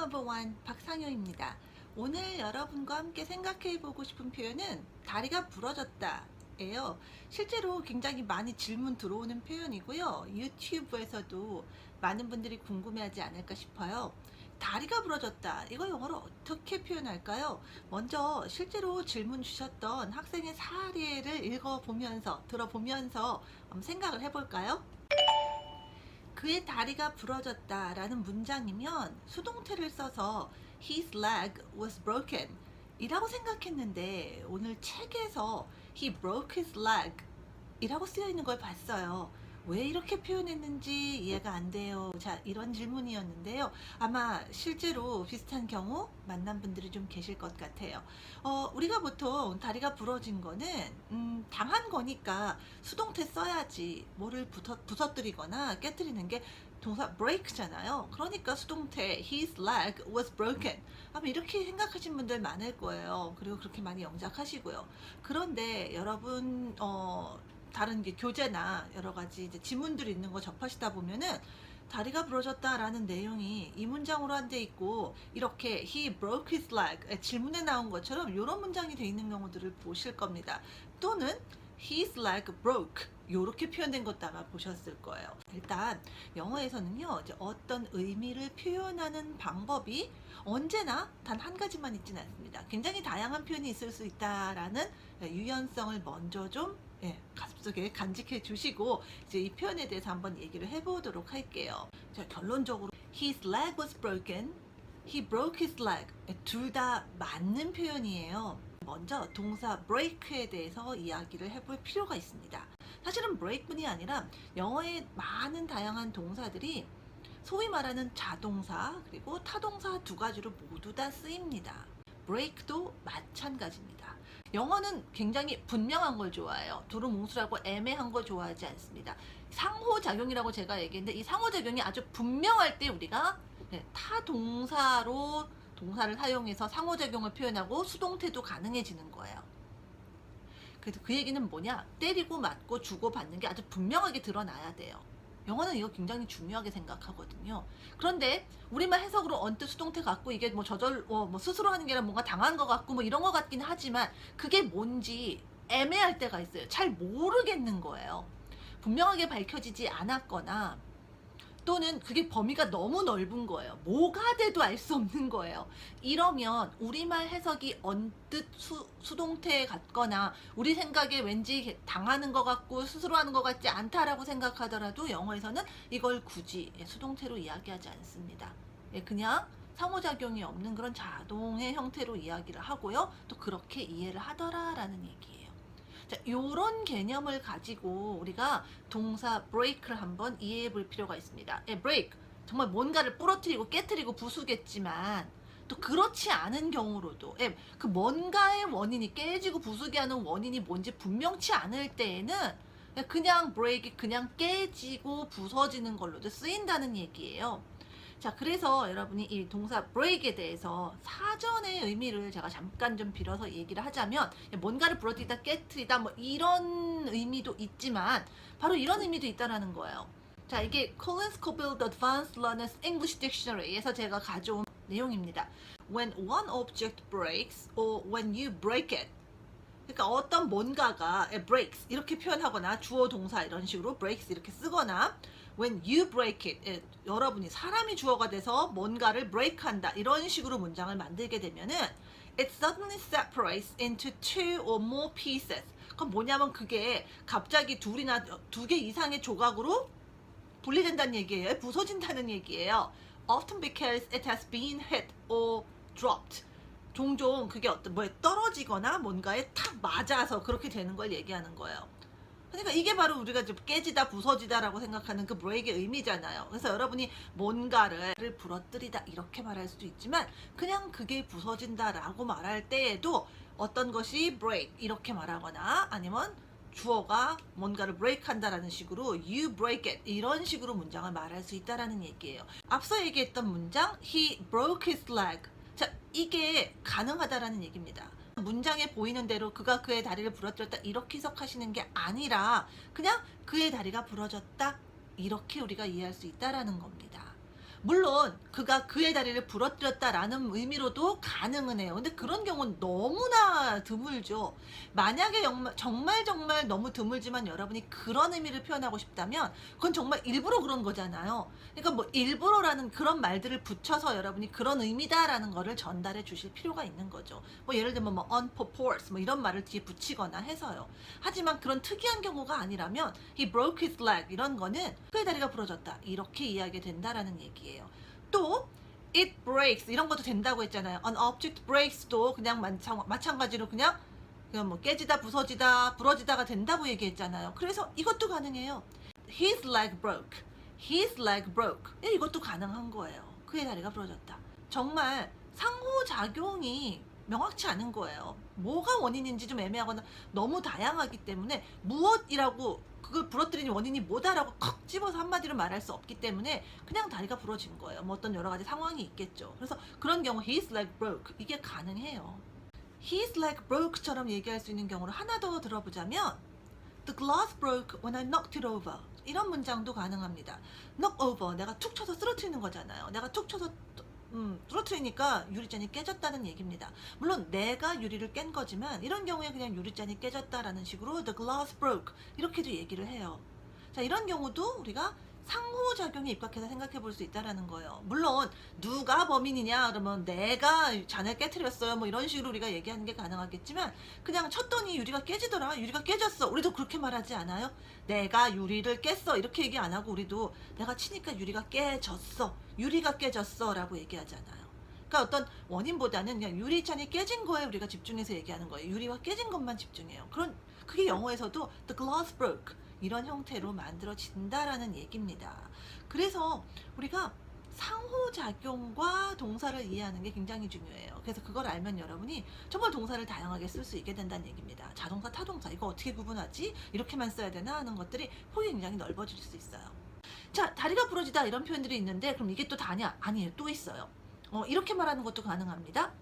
넘버원 박상효입니다. 오늘 여러분과 함께 생각해 보고 싶은 표현은 다리가 부러졌다 예요. 실제로 굉장히 많이 질문 들어오는 표현이고요. 유튜브에서도 많은 분들이 궁금해하지 않을까 싶어요. 다리가 부러졌다. 이거 영어로 어떻게 표현할까요? 먼저 실제로 질문 주셨던 학생의 사례를 읽어보면서 들어보면서 한번 생각을 해볼까요? 그의 다리가 부러졌다 라는 문장이면 수동태를 써서 His leg was broken 이라고 생각했는데 오늘 책에서 He broke his leg 이라고 쓰여 있는 걸 봤어요. 왜 이렇게 표현했는지 이해가 안 돼요. 자, 이런 질문이었는데요. 아마 실제로 비슷한 경우 만난 분들이 좀 계실 것 같아요. 우리가 보통 다리가 부러진 거는 당한 거니까 수동태 써야지 뭐를 부서뜨리거나 깨뜨리는 게 동사 break잖아요. 그러니까 수동태 his leg was broken 아마 이렇게 생각하신 분들 많을 거예요. 그리고 그렇게 많이 영작하시고요. 그런데 여러분 다른 게 교재나 여러 가지 이제 지문들이 있는 거 접하시다 보면은 다리가 부러졌다라는 내용이 이 문장으로 한 데 있고 이렇게 he broke his leg 질문에 나온 것처럼 이런 문장이 돼 있는 경우들을 보실 겁니다. 또는 his leg broke 이렇게 표현된 것도 아마 보셨을 거예요. 일단 영어에서는요 이제 어떤 의미를 표현하는 방법이 언제나 단 한 가지만 있지는 않습니다. 굉장히 다양한 표현이 있을 수 있다라는 유연성을 먼저 좀 가슴속에 간직해 주시고 이제 이 표현에 대해서 한번 얘기를 해보도록 할게요. 자, 결론적으로 his leg was broken, he broke his leg 둘 다 맞는 표현이에요. 먼저 동사 break에 대해서 이야기를 해볼 필요가 있습니다. 사실은 break뿐이 아니라 영어의 많은 다양한 동사들이 소위 말하는 자동사 그리고 타동사 두 가지로 모두 다 쓰입니다. break도 마찬가지입니다. 영어는 굉장히 분명한 걸 좋아해요. 두루뭉술하고 애매한 걸 좋아하지 않습니다. 상호작용이라고 제가 얘기했는데 이 상호작용이 아주 분명할 때 우리가 타동사로 동사를 사용해서 상호작용을 표현하고 수동태도 가능해지는 거예요. 그래서 그 얘기는 뭐냐? 때리고 맞고 주고 받는 게 아주 분명하게 드러나야 돼요. 영어는 이거 굉장히 중요하게 생각하거든요. 그런데 우리만 해석으로 언뜻 수동태 같고 이게 뭐 뭐 스스로 하는 게 아니라 뭔가 당한 것 같고 뭐 이런 것 같긴 하지만 그게 뭔지 애매할 때가 있어요. 잘 모르겠는 거예요. 분명하게 밝혀지지 않았거나 또는 그게 범위가 너무 넓은 거예요. 뭐가 돼도 알 수 없는 거예요. 이러면 우리말 해석이 언뜻 수동태 같거나 우리 생각에 왠지 당하는 것 같고 스스로 하는 것 같지 않다라고 생각하더라도 영어에서는 이걸 굳이 수동태로 이야기하지 않습니다. 그냥 상호작용이 없는 그런 자동의 형태로 이야기를 하고요. 또 그렇게 이해를 하더라라는 얘기예요. 자, 요런 개념을 가지고 우리가 동사 break를 한번 이해해 볼 필요가 있습니다. break, 정말 뭔가를 부러뜨리고 깨뜨리고 부수겠지만 또 그렇지 않은 경우로도 그 뭔가의 원인이 깨지고 부수게 하는 원인이 뭔지 분명치 않을 때에는 그냥 break이 그냥 깨지고 부서지는 걸로도 쓰인다는 얘기예요. 자, 그래서 여러분이 이 동사 break에 대해서 사전의 의미를 제가 잠깐 좀 빌어서 얘기를 하자면 뭔가를 부러뜨리다 깨트리다 뭐 이런 의미도 있지만 바로 이런 의미도 있다라는 거예요. 자, 이게 Collins Copfield Advanced Learners English Dictionary에서 제가 가져온 내용입니다. When one object breaks or when you break it 그러니까 어떤 뭔가가 breaks 이렇게 표현하거나 주어 동사 이런 식으로 breaks 이렇게 쓰거나 when you break it 여러분이 사람이 주어가 돼서 뭔가를 break한다 이런 식으로 문장을 만들게 되면은 it suddenly separates into two or more pieces 그럼 뭐냐면 그게 갑자기 두 개 이상의 조각으로 분리된다는 얘기예요. 부서진다는 얘기예요. often because it has been hit or dropped 종종 그게 어떤 뭐에 떨어지거나 뭔가에 탁 맞아서 그렇게 되는 걸 얘기하는 거예요. 그러니까 이게 바로 우리가 좀 깨지다 부서지다라고 생각하는 그 break의 의미잖아요. 그래서 여러분이 뭔가를 부러뜨리다 이렇게 말할 수도 있지만 그냥 그게 부서진다라고 말할 때에도 어떤 것이 break 이렇게 말하거나 아니면 주어가 뭔가를 break 한다라는 식으로 you break it 이런 식으로 문장을 말할 수 있다라는 얘기예요. 앞서 얘기했던 문장 he broke his leg 자, 이게 가능하다라는 얘기입니다. 문장에 보이는 대로 그가 그의 다리를 부러뜨렸다 이렇게 해석하시는 게 아니라 그냥 그의 다리가 부러졌다 이렇게 우리가 이해할 수 있다라는 겁니다. 물론 그가 그의 다리를 부러뜨렸다라는 의미로도 가능은 해요. 근데 그런 경우는 너무나 드물죠. 만약에 정말 너무 드물지만 여러분이 그런 의미를 표현하고 싶다면 그건 정말 일부러 그런 거잖아요. 그러니까 뭐 일부러라는 그런 말들을 붙여서 여러분이 그런 의미다라는 거를 전달해 주실 필요가 있는 거죠. 뭐 예를 들면 뭐 on purpose 뭐 이런 말을 뒤에 붙이거나 해서요. 하지만 그런 특이한 경우가 아니라면 he broke his leg 이런 거는 그의 다리가 부러졌다 이렇게 이해하게 된다라는 얘기예요. 또 it breaks 이런 것도 된다고 했잖아요. an object breaks도 그냥 마찬가지로 그냥 뭐 깨지다 부서지다 부러지다가 된다고 얘기했잖아요. 그래서 이것도 가능해요. his leg broke. his leg broke. 이것도 가능한 거예요. 그의 다리가 부러졌다. 정말 상호작용이 명확치 않은 거예요. 뭐가 원인인지 좀 애매하거나 너무 다양하기 때문에 무엇이라고 그걸 부러뜨리는 원인이 뭐다라고 콕 집어서 한마디로 말할 수 없기 때문에 그냥 다리가 부러진 거예요. 뭐 어떤 여러 가지 상황이 있겠죠. 그래서 그런 경우 his leg broke 이게 가능해요. his leg broke처럼 얘기할 수 있는 경우를 하나 더 들어보자면 the glass broke when I knocked it over 이런 문장도 가능합니다. knock over 내가 툭 쳐서 쓰러뜨리는 거잖아요. 내가 툭 쳐서 쓰러뜨리니까 유리잔이 깨졌다는 얘기입니다. 물론 내가 유리를 깬 거지만 이런 경우에 그냥 유리잔이 깨졌다라는 식으로 the glass broke 이렇게도 얘기를 해요. 자, 이런 경우도 우리가 상호작용에 입각해서 생각해 볼 수 있다라는 거예요. 물론 누가 범인이냐 그러면 내가 잔을 깨트렸어요 뭐 이런 식으로 우리가 얘기하는 게 가능하겠지만 그냥 쳤더니 유리가 깨지더라 유리가 깨졌어 우리도 그렇게 말하지 않아요? 내가 유리를 깼어 이렇게 얘기 안 하고 우리도 내가 치니까 유리가 깨졌어 유리가 깨졌어 라고 얘기하잖아요. 그러니까 어떤 원인보다는 그냥 유리잔이 깨진 거에 우리가 집중해서 얘기하는 거예요. 유리가 깨진 것만 집중해요. 그게 영어에서도 the glass broke 이런 형태로 만들어진다라는 얘기입니다. 그래서 우리가 상호작용과 동사를 이해하는 게 굉장히 중요해요. 그래서 그걸 알면 여러분이 정말 동사를 다양하게 쓸 수 있게 된다는 얘기입니다. 자동사, 타동사 이거 어떻게 구분하지? 이렇게만 써야 되나 하는 것들이 폭이 굉장히 넓어질 수 있어요. 자, 다리가 부러지다 이런 표현들이 있는데 그럼 이게 또 다냐? 아니에요. 또 있어요. 이렇게 말하는 것도 가능합니다.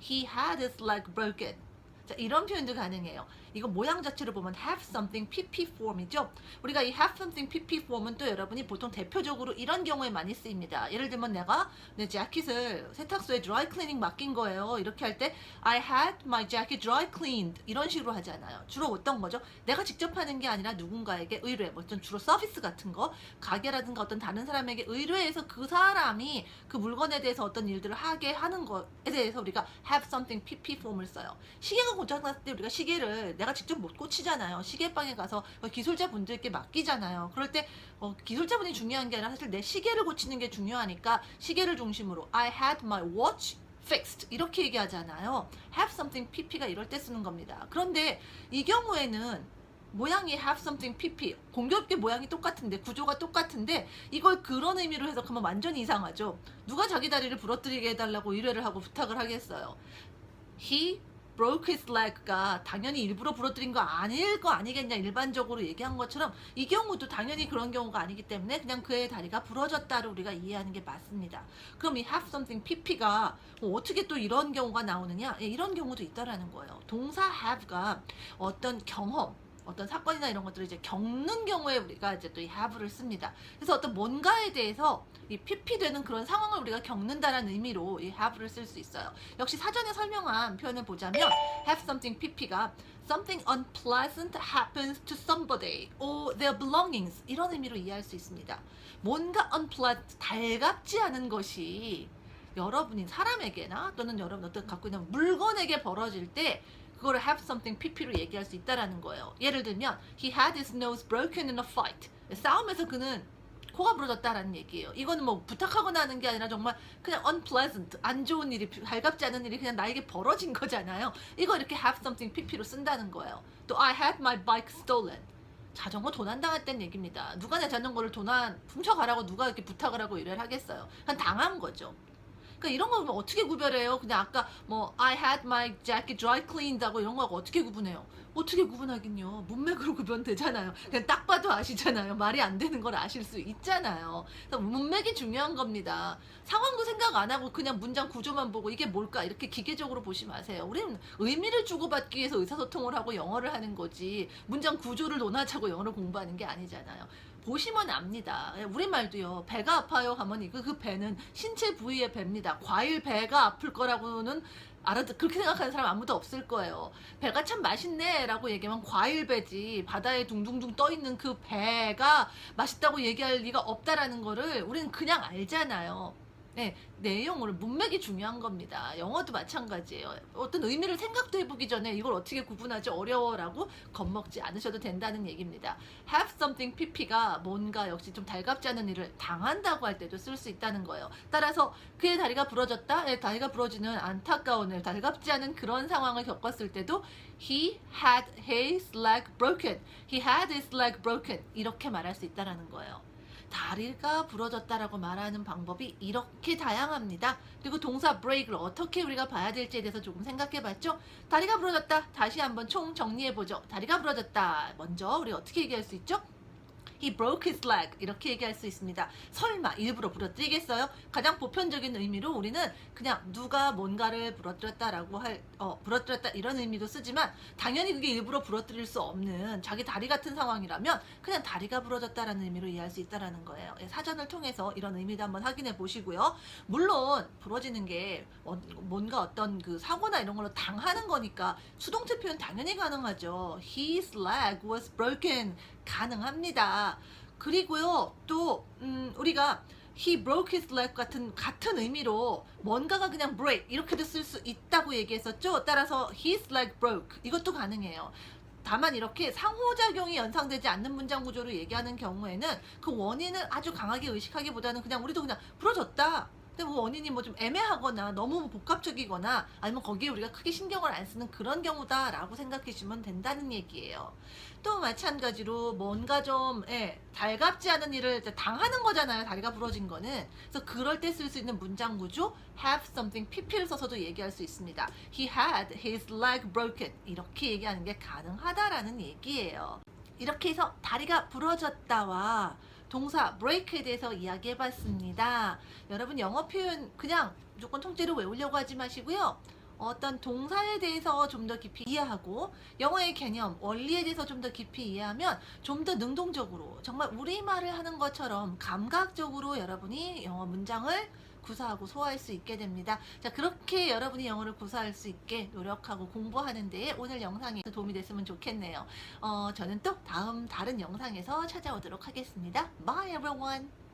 He had his leg broken. 자, 이런 표현도 가능해요. 이거 모양 자체를 보면 have something PP form이죠. 우리가 이 have something PP form은 또 여러분이 보통 대표적으로 이런 경우에 많이 쓰입니다. 예를 들면 내가 내 재킷을 세탁소에 dry cleaning 맡긴 거예요. 이렇게 할 때 I had my jacket dry cleaned 이런 식으로 하잖아요. 주로 어떤 거죠? 내가 직접 하는 게 아니라 누군가에게 의뢰, 뭐 어떤 주로 서비스 같은 거, 가게라든가 어떤 다른 사람에게 의뢰해서 그 사람이 그 물건에 대해서 어떤 일들을 하게 하는 거에 대해서 우리가 have something PP form을 써요. 시계가 고장났을 때 우리가 시계를 내가 직접 못 고치잖아요. 시계방에 가서 기술자분들께 맡기잖아요. 그럴 때 기술자분이 중요한 게 아니라 사실 내 시계를 고치는 게 중요하니까 시계를 중심으로 I had my watch fixed 이렇게 얘기하잖아요. have something pp가 이럴 때 쓰는 겁니다. 그런데 이 경우에는 모양이 have something pp 공교롭게 모양이 똑같은데 구조가 똑같은데 이걸 그런 의미로 해석하면 완전히 이상하죠. 누가 자기 다리를 부러뜨리게 해달라고 의뢰를 하고 부탁을 하겠어요. He broke his leg가 당연히 일부러 부러뜨린 거 아닐 거 아니겠냐 일반적으로 얘기한 것처럼 이 경우도 당연히 그런 경우가 아니기 때문에 그냥 그의 다리가 부러졌다를 우리가 이해하는 게 맞습니다. 그럼 이 have something pp가 어떻게 또 이런 경우가 나오느냐? 이런 경우도 있다라는 거예요. 동사 have가 어떤 경험 어떤 사건이나 이런 것들을 이제 겪는 경우에 우리가 이제 또 이 have를 씁니다. 그래서 어떤 뭔가에 대해서 이 pp 되는 그런 상황을 우리가 겪는다라는 의미로 이 have를 쓸 수 있어요. 역시 사전에 설명한 표현을 보자면 have something pp가 something unpleasant happens to somebody or their belongings 이런 의미로 이해할 수 있습니다. 뭔가 unpleasant 달갑지 않은 것이 여러분이 사람에게나 또는 여러분 어떤 갖고 있는 물건에게 벌어질 때 그거를 have something pp로 얘기할 수 있다라는 거예요. 예를 들면 he had his nose broken in a fight. 싸움에서 그는 코가 부러졌다라는 얘기예요. 이거는 뭐 부탁하거나 하는 게 아니라 정말 그냥 unpleasant, 안 좋은 일이, 달갑지 않은 일이 그냥 나에게 벌어진 거잖아요. 이거 이렇게 have something pp로 쓴다는 거예요. 또 I had my bike stolen. 자전거 도난당했다는 얘기입니다. 누가 내 자전거를 훔쳐가라고 누가 이렇게 부탁을 하고 일을 하겠어요. 그냥 당한 거죠. 그러니까 이런 거 어떻게 구별해요? 그냥 아까 뭐 I had my jacket dry cleaned 하고 이런 거하고 어떻게 구분해요? 어떻게 구분하긴요. 문맥으로 구분되잖아요. 그냥 딱 봐도 아시잖아요. 말이 안 되는 걸 아실 수 있잖아요. 그래서 문맥이 중요한 겁니다. 상황도 생각 안 하고 그냥 문장 구조만 보고 이게 뭘까 이렇게 기계적으로 보지 마세요. 우리는 의미를 주고받기 위해서 의사소통을 하고 영어를 하는 거지 문장 구조를 논하자고 영어를 공부하는 게 아니잖아요. 보시면 압니다. 예, 우리말도요. 배가 아파요 하면 이거 그 배는 신체 부위의 배입니다. 과일 배가 아플 거라고는 그렇게 생각하는 사람 아무도 없을 거예요. 배가 참 맛있네 라고 얘기하면 과일 배지, 바다에 둥둥둥 떠 있는 그 배가 맛있다고 얘기할 리가 없다라는 거를 우리는 그냥 알잖아요. 네, 내용으로 문맥이 중요한 겁니다. 영어도 마찬가지예요. 어떤 의미를 생각도 해보기 전에 이걸 어떻게 구분하지 어려워라고 겁먹지 않으셔도 된다는 얘기입니다. have something pp가 뭔가 역시 좀 달갑지 않은 일을 당한다고 할 때도 쓸 수 있다는 거예요. 따라서 그의 다리가 부러졌다. 네, 다리가 부러지는 안타까운 일, 달갑지 않은 그런 상황을 겪었을 때도 he had his leg broken. he had his leg broken. 이렇게 말할 수 있다는 거예요. 다리가 부러졌다라고 말하는 방법이 이렇게 다양합니다. 그리고 동사 break를 어떻게 우리가 봐야 될지에 대해서 조금 생각해 봤죠? 다리가 부러졌다. 다시 한번 총 정리해 보죠. 다리가 부러졌다. 먼저 우리 어떻게 얘기할 수 있죠? He broke his leg. 이렇게 얘기할 수 있습니다. 설마 일부러 부러뜨리겠어요? 가장 보편적인 의미로 우리는 그냥 누가 뭔가를 부러뜨렸다라고 부러뜨렸다 이런 의미도 쓰지만 당연히 그게 일부러 부러뜨릴 수 없는 자기 다리 같은 상황이라면 그냥 다리가 부러졌다라는 의미로 이해할 수 있다라는 거예요. 사전을 통해서 이런 의미도 한번 확인해 보시고요. 물론 부러지는 게 뭔가 어떤 그 사고나 이런 걸로 당하는 거니까 수동태 표현 당연히 가능하죠. His leg was broken. 가능합니다. 그리고요, 또 우리가 he broke his leg 같은 의미로 뭔가가 그냥 break 이렇게도 쓸 수 있다고 얘기했었죠. 따라서 his leg broke 이것도 가능해요. 다만 이렇게 상호작용이 연상되지 않는 문장 구조로 얘기하는 경우에는 그 원인을 아주 강하게 의식하기보다는 그냥 우리도 그냥 부러졌다. 근데 뭐 원인이 뭐 좀 애매하거나 너무 복합적이거나 아니면 거기에 우리가 크게 신경을 안 쓰는 그런 경우다라고 생각해 주시면 된다는 얘기예요. 또 마찬가지로 뭔가 좀 달갑지 않은 일을 당하는 거잖아요. 다리가 부러진 거는. 그래서 그럴 때 쓸 수 있는 문장 구조 have something pp를 써서도 얘기할 수 있습니다. He had his leg broken. 이렇게 얘기하는 게 가능하다라는 얘기예요. 이렇게 해서 다리가 부러졌다와 동사 break에 대해서 이야기해봤습니다. 여러분 영어 표현 그냥 무조건 통째로 외우려고 하지 마시고요. 어떤 동사에 대해서 좀 더 깊이 이해하고 영어의 개념, 원리에 대해서 좀 더 깊이 이해하면 좀 더 능동적으로 정말 우리말을 하는 것처럼 감각적으로 여러분이 영어 문장을 구사하고 소화할 수 있게 됩니다. 자, 그렇게 여러분이 영어를 구사할 수 있게 노력하고 공부하는 데에 오늘 영상이 도움이 됐으면 좋겠네요. 저는 또 다른 영상에서 찾아오도록 하겠습니다. Bye everyone!